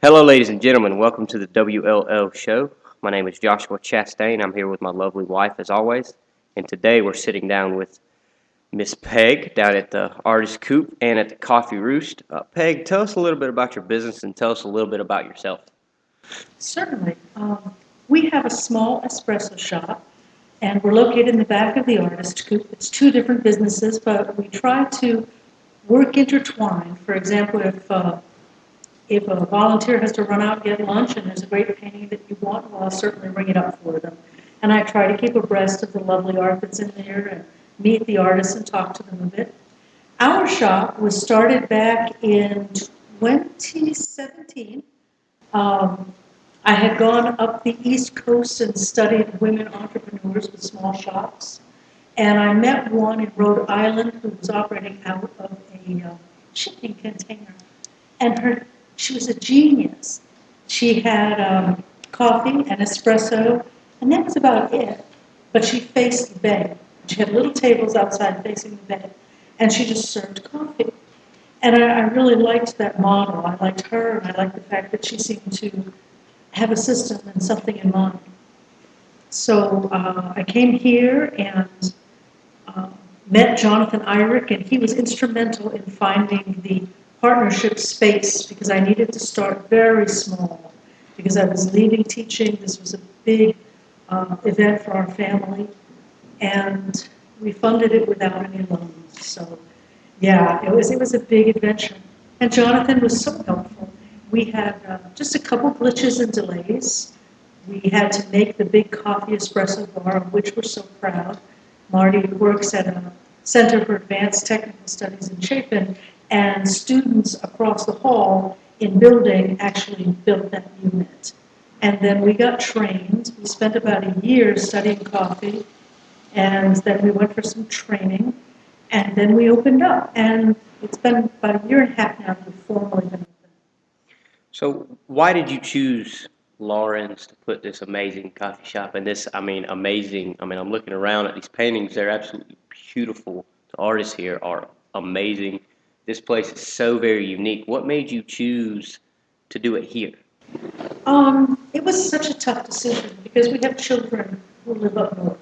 Hello, ladies and gentlemen. Welcome to the W.L.L show. My name is Joshua Chastain. I'm here with my lovely wife, as always. And today we're sitting down with Miss Peg down at the Artist Coop and at the Coffee Roost. Peg, tell us a little bit about your business and tell us a little bit about yourself. Certainly. We have a small espresso shop, and we're located in the back of the Artist Coop. It's two different businesses, but we try to work intertwined. For example, if a volunteer has to run out and get lunch and there's a great painting that you want, well, I'll certainly ring it up for them. And I try to keep abreast of the lovely art that's in there and meet the artists and talk to them a bit. Our shop was started back in 2017. I had gone up the East Coast and studied women entrepreneurs with small shops. And I met one in Rhode Island who was operating out of a shipping container. And she was a genius. She had coffee and espresso, and that was about it. But she faced the bay. She had little tables outside facing the bay, and she just served coffee. And I really liked that model. I liked her, and I liked the fact that she seemed to have a system and something in mind. So I came here and met Jonathan Eyrick, and he was instrumental in finding the partnership space because I needed to start very small because I was leaving teaching. This was a big event for our family, and we funded it without any loans. So yeah, it was a big adventure. And Jonathan was so helpful. We had just a couple glitches and delays. We had to make the big coffee espresso bar, of which we're so proud. Marty works at a Center for Advanced Technical Studies in Chapin, and students across the hall in building actually built that unit. And then we got trained. We spent about a year studying coffee, and then we went for some training, and then we opened up. And it's been about a year and a half now that we've formally been open. So, why did you choose Lawrence to put this amazing coffee shop and this, amazing? I'm looking around at these paintings, they're absolutely beautiful. The artists here are amazing. This place is so very unique. What made you choose to do it here? It was such a tough decision because we have children who live up north.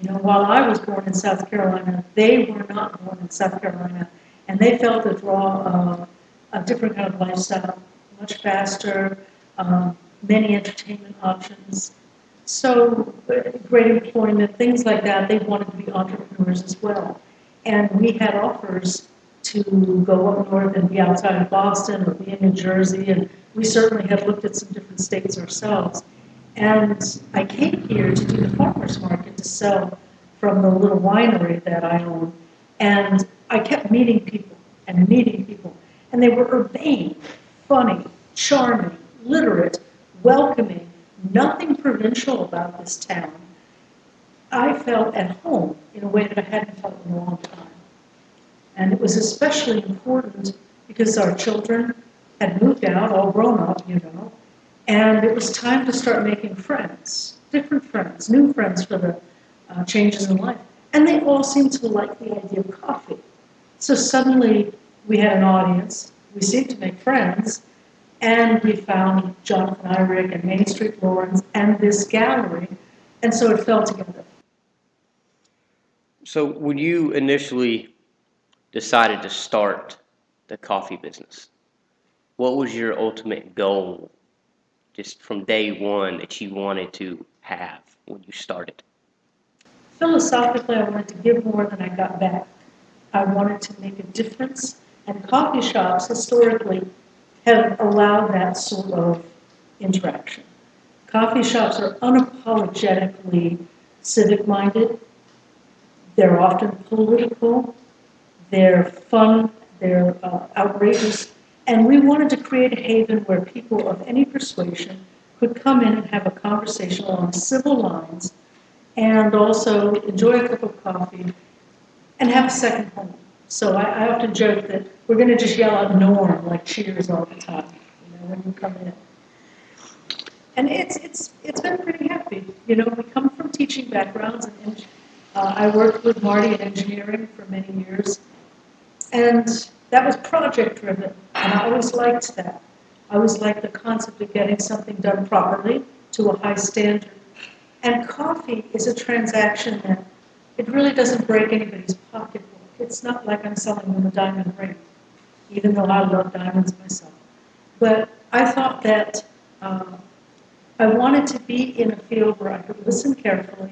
You know, while I was born in South Carolina, they were not born in South Carolina, and they felt the draw of a different kind of lifestyle, much faster, many entertainment options. So great employment, things like that. They wanted to be entrepreneurs as well. And we had offers to go up north and be outside of Boston or be in New Jersey, and we certainly had looked at some different states ourselves. And I came here to do the farmers market to sell from the little winery that I own. And I kept meeting people, and they were urbane, funny, charming, literate, welcoming, nothing provincial about this town. I felt at home in a way that I hadn't felt in a long time. And it was especially important because our children had moved out, all grown up, and it was time to start making friends, different friends, new friends for the changes in life. And they all seemed to like the idea of coffee. So suddenly we had an audience, we seemed to make friends, and we found Jonathan Eyrick and Main Street Lawrence and this gallery, and so it fell together. So, when you initially decided to start the coffee business, what was your ultimate goal just from day one that you wanted to have when you started? Philosophically, I wanted to give more than I got back. I wanted to make a difference, and coffee shops historically have allowed that sort of interaction. Coffee shops are unapologetically civic-minded. They're often political. They're fun. They're outrageous. And we wanted to create a haven where people of any persuasion could come in and have a conversation along civil lines and also enjoy a cup of coffee and have a second home. So I often joke that we're going to just yell out Norm like Cheers all the time, when you come in. And it's been pretty happy. We come from teaching backgrounds, and I worked with Marty in engineering for many years, and that was project driven, and I always liked that. I always like the concept of getting something done properly to a high standard. And coffee is a transaction that it really doesn't break anybody's pocketbook. It's not like I'm selling them a diamond ring, even though I love diamonds myself. But I thought that I wanted to be in a field where I could listen carefully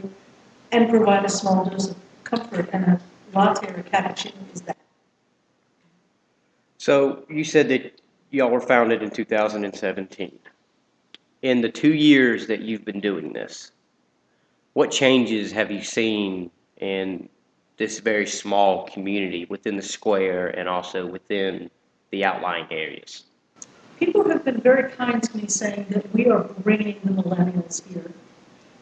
and provide a small dose of comfort, and a latte or a cappuccino is that. So you said that y'all were founded in 2017. In the 2 years that you've been doing this, what changes have you seen in this very small community within the square and also within the outlying areas? People have been very kind to me saying that we are bringing the millennials here.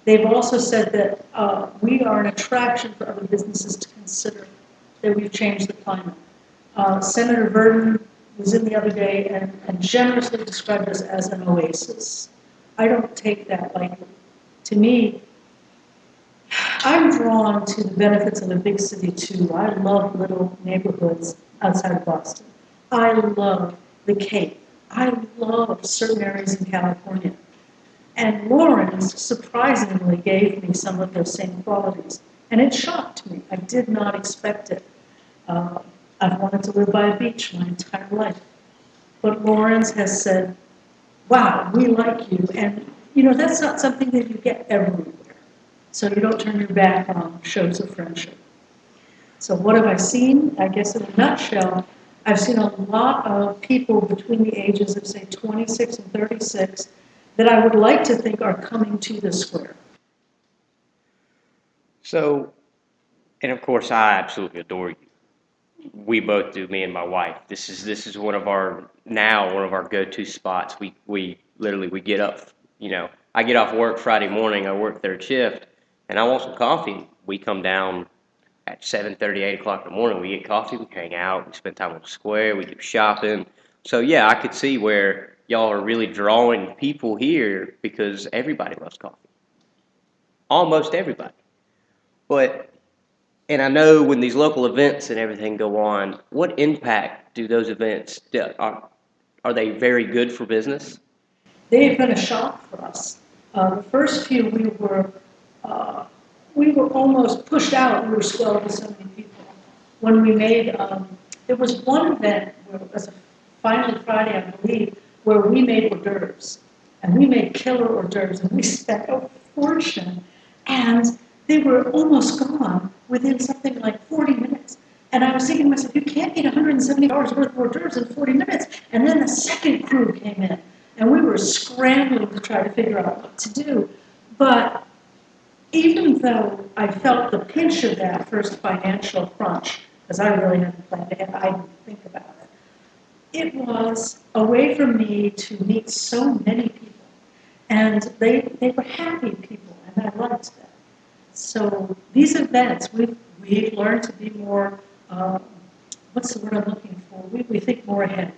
They've also said that we are an attraction for other businesses to consider, that we've changed the climate. Senator Verdon was in the other day and generously described us as an oasis. I don't take that lightly. To me, I'm drawn to the benefits of a big city too. I love little neighborhoods outside of Boston. I love the Cape. I love certain areas in California. And Lawrence surprisingly gave me some of those same qualities. And it shocked me. I did not expect it. I've wanted to live by a beach my entire life. But Lawrence has said, wow, we like you. And, that's not something that you get everywhere. So you don't turn your back on shows of friendship. So what have I seen? I guess in a nutshell, I've seen a lot of people between the ages of, say, 26 and 36 that I would like to think are coming to the square. So, and of course, I absolutely adore you. We both do, me and my wife. This is one of our go-to spots. We literally we get up, I get off work Friday morning, I work third shift, and I want some coffee. We come down at 7:30, 8 o'clock in the morning. We get coffee, we hang out, we spend time on the square, we do shopping. So yeah, I could see where y'all are really drawing people here because everybody loves coffee. Almost everybody. But and I know when these local events and everything go on, what impact do those events do? Are they very good for business? They've been a shock for us. The first few we were almost pushed out. We were swelled with so many people. When we made, there was one event where it was finally Friday, I believe, where we made hors d'oeuvres. And we made killer hors d'oeuvres, and we spent a fortune. And they were almost gone within something like 40 minutes. And I was thinking to myself, you can't eat $170 worth of hors d'oeuvres in 40 minutes. And then the second crew came in, and we were scrambling to try to figure out what to do. But even though I felt the pinch of that first financial crunch, because I really hadn't planned ahead, I didn't think about it, it was a way for me to meet so many people. And they were happy people, and I liked them. So these events, we've learned to be more, what's the word I'm looking for? We think more ahead.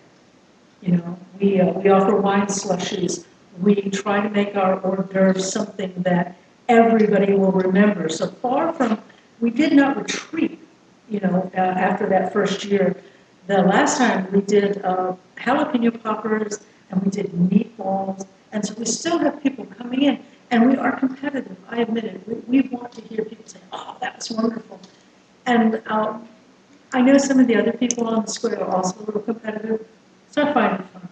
We offer wine slushies. We try to make our hors d'oeuvres something that everybody will remember. So far from, we did not retreat, after that first year. The last time we did jalapeno poppers and we did meatballs. And so we still have people coming in, and we are competitive. I admit it. We want to hear people say, oh, that was wonderful. And I know some of the other people on the square are also a little competitive, so I find it fun.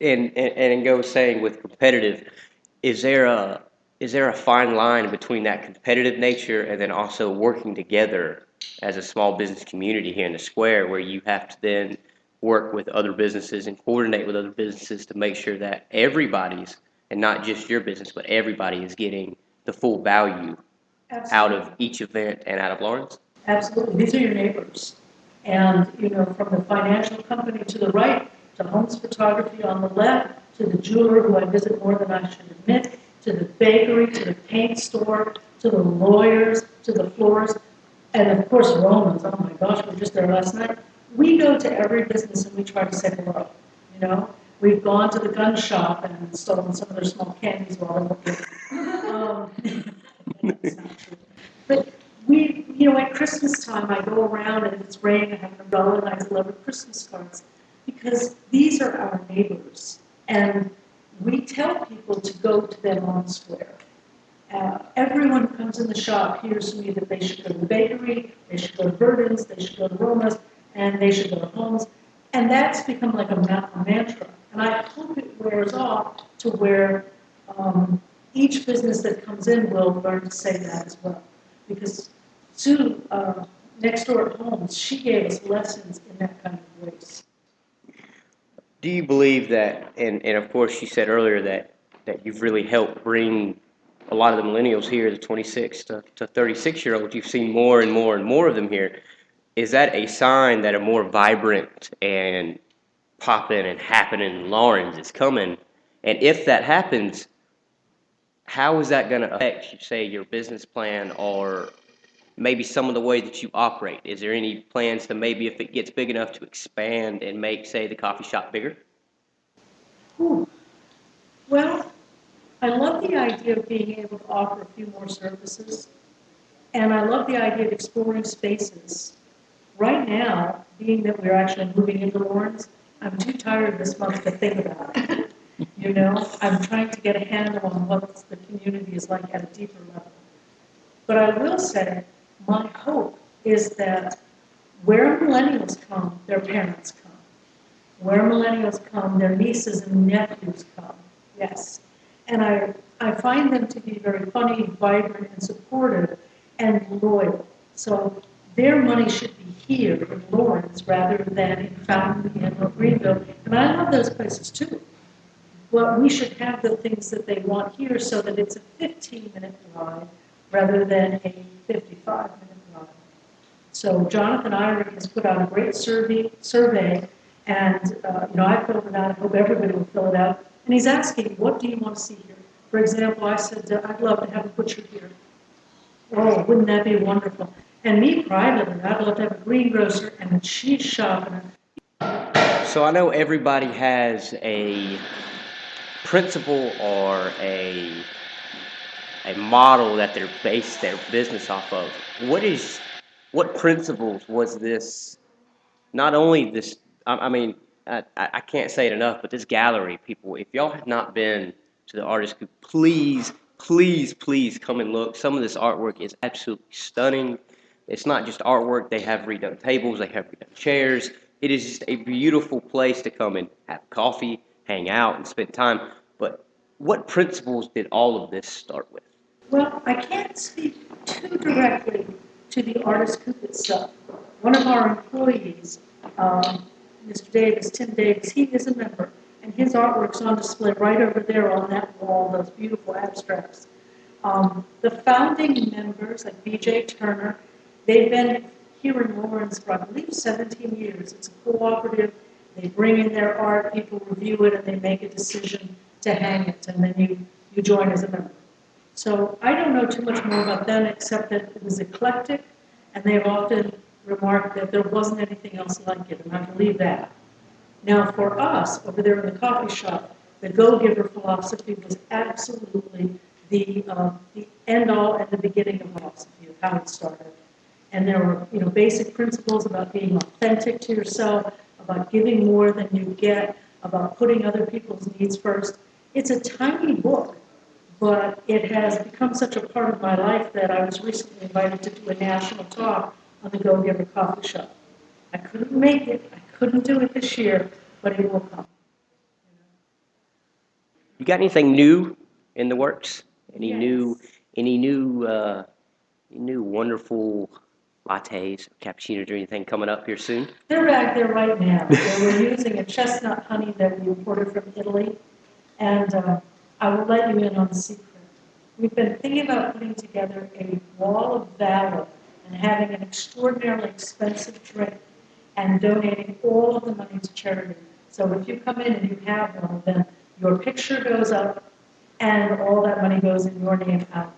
And go saying with competitive, is there a fine line between that competitive nature and then also working together as a small business community here in the square where you have to then work with other businesses and coordinate with other businesses to make sure that everybody's, and not just your business, but everybody is getting the full value out Absolutely. of each event and out of Lawrence? Absolutely. These are your neighbors. And, from the financial company to the right, to Homes Photography on the left, to the jeweler who I visit more than I should admit, to the bakery, to the paint store, to the lawyers, to the florists, and of course Romans. Oh my gosh, we were just there last night. We go to every business and we try to say hello. We've gone to the gun shop and stolen some of their small candies while they're looking. That's not true. But at Christmas time, I go around and if it's raining, I have an umbrella and I deliver Christmas cards. because these are our neighbors. And we tell people to go to their lawn square. Everyone who comes in the shop hears from me that they should go to the bakery, they should go to Burton's, they should go to Roma's, and they should go to Holmes. And that's become like a mantra. And I hope it wears off to where each business that comes in will learn to say that as well. Because Sue, next door at Holmes, she gave us lessons in that kind of ways. Do you believe that, and of course you said earlier that you've really helped bring a lot of the millennials here, the 26 to 36-year-olds, you've seen more and more and more of them here. Is that a sign that a more vibrant and popping and happening Lawrence is coming? And if that happens, how is that going to affect, you say, your business plan or maybe some of the way that you operate? Is there any plans to maybe, if it gets big enough, to expand and make, say, the coffee shop bigger? Ooh. Well, I love the idea of being able to offer a few more services, and I love the idea of exploring spaces. Right now, being that we're actually moving into Lawrence, I'm too tired this month to think about it. You know, I'm trying to get a handle on what the community is like at a deeper level. But I will say, my hope is that where millennials come, their parents come. Where millennials come, their nieces and nephews come. Yes. And I find them to be very funny, vibrant, and supportive, and loyal. So their money should be here in Lawrence rather than in Fountain Inn or Greenville. And I love those places too. But we should have the things that they want here so that it's a 15-minute drive rather than a 55-minute drive. So Jonathan Eyring has put out a great survey, and I filled it out. I hope everybody will fill it out. And he's asking, what do you want to see here? For example, I said, I'd love to have a butcher here. Oh, wouldn't that be wonderful? And me privately, I'd love to have a greengrocer and a cheese shop. So I know everybody has a principle or a model that they're based their business off of. What principles was this? Not only this, I mean, I can't say it enough, but this gallery, people, if y'all have not been to the Artist Coop, please, please, please come and look. Some of this artwork is absolutely stunning. It's not just artwork. They have redone tables. They have redone chairs. It is just a beautiful place to come and have coffee, hang out, and spend time. But what principles did all of this start with? Well, I can't speak too directly to the Artist Coop itself. One of our employees, Mr. Davis, Tim Davis, he is a member, and his artwork's on display right over there on that wall, those beautiful abstracts. The founding members, like B.J. Turner, they've been here in Lawrence for, I believe, 17 years. It's a cooperative. They bring in their art, people review it, and they make a decision to hang it, and then you join as a member. So I don't know too much more about them except that it was eclectic, and they've often remarked that there wasn't anything else like it, and I believe that. Now for us, over there in the coffee shop, the go-giver philosophy was absolutely the end-all and the beginning of philosophy of how it started. And there were basic principles about being authentic to yourself, about giving more than you get, about putting other people's needs first. It's a tiny book, but it has become such a part of my life that I was recently invited to do a national talk on the Go-Giver Coffee Shop. I couldn't make it. I couldn't do it this year, but it will come. You got anything new in the works? Any Yes. new wonderful lattes, cappuccinos, or anything coming up here soon? They're back there right now. We're using a chestnut honey that we imported from Italy, and I will let you in on the secret. We've been thinking about putting together a wall of valor and having an extraordinarily expensive drink and donating all of the money to charity. So if you come in and you have one of them, your picture goes up and all that money goes in your name out.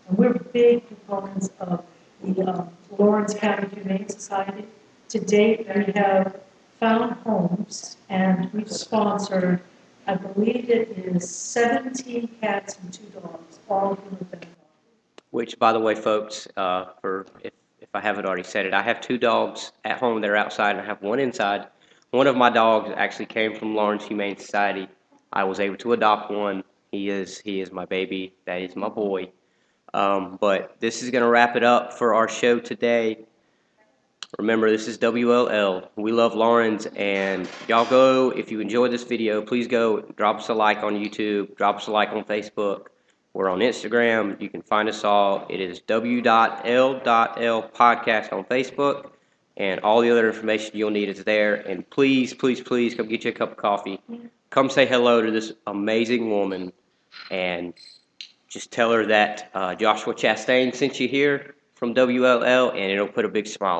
And we're big proponents of the Lawrence County Humane Society. To date, we have found homes, and we've sponsored, I believe it is 17 cats and 2 dogs, all of whom have been adopted. Which, by the way, folks, for if I haven't already said it, I have 2 dogs at home that are outside, and I have one inside. One of my dogs actually came from Lawrence Humane Society. I was able to adopt one. He is my baby. That is my boy. But this is going to wrap it up for our show today. Remember, this is W.L.L. We love Lawrence, and y'all go, if you enjoyed this video, please go drop us a like on YouTube, drop us a like on Facebook. We're on Instagram. You can find us all. It is W.L.L. podcast on Facebook, and all the other information you'll need is there. And please, please, please come get you a cup of coffee. Come say hello to this amazing woman, and just tell her that Joshua Chastain sent you here from W.L.L., and it'll put a big smile on her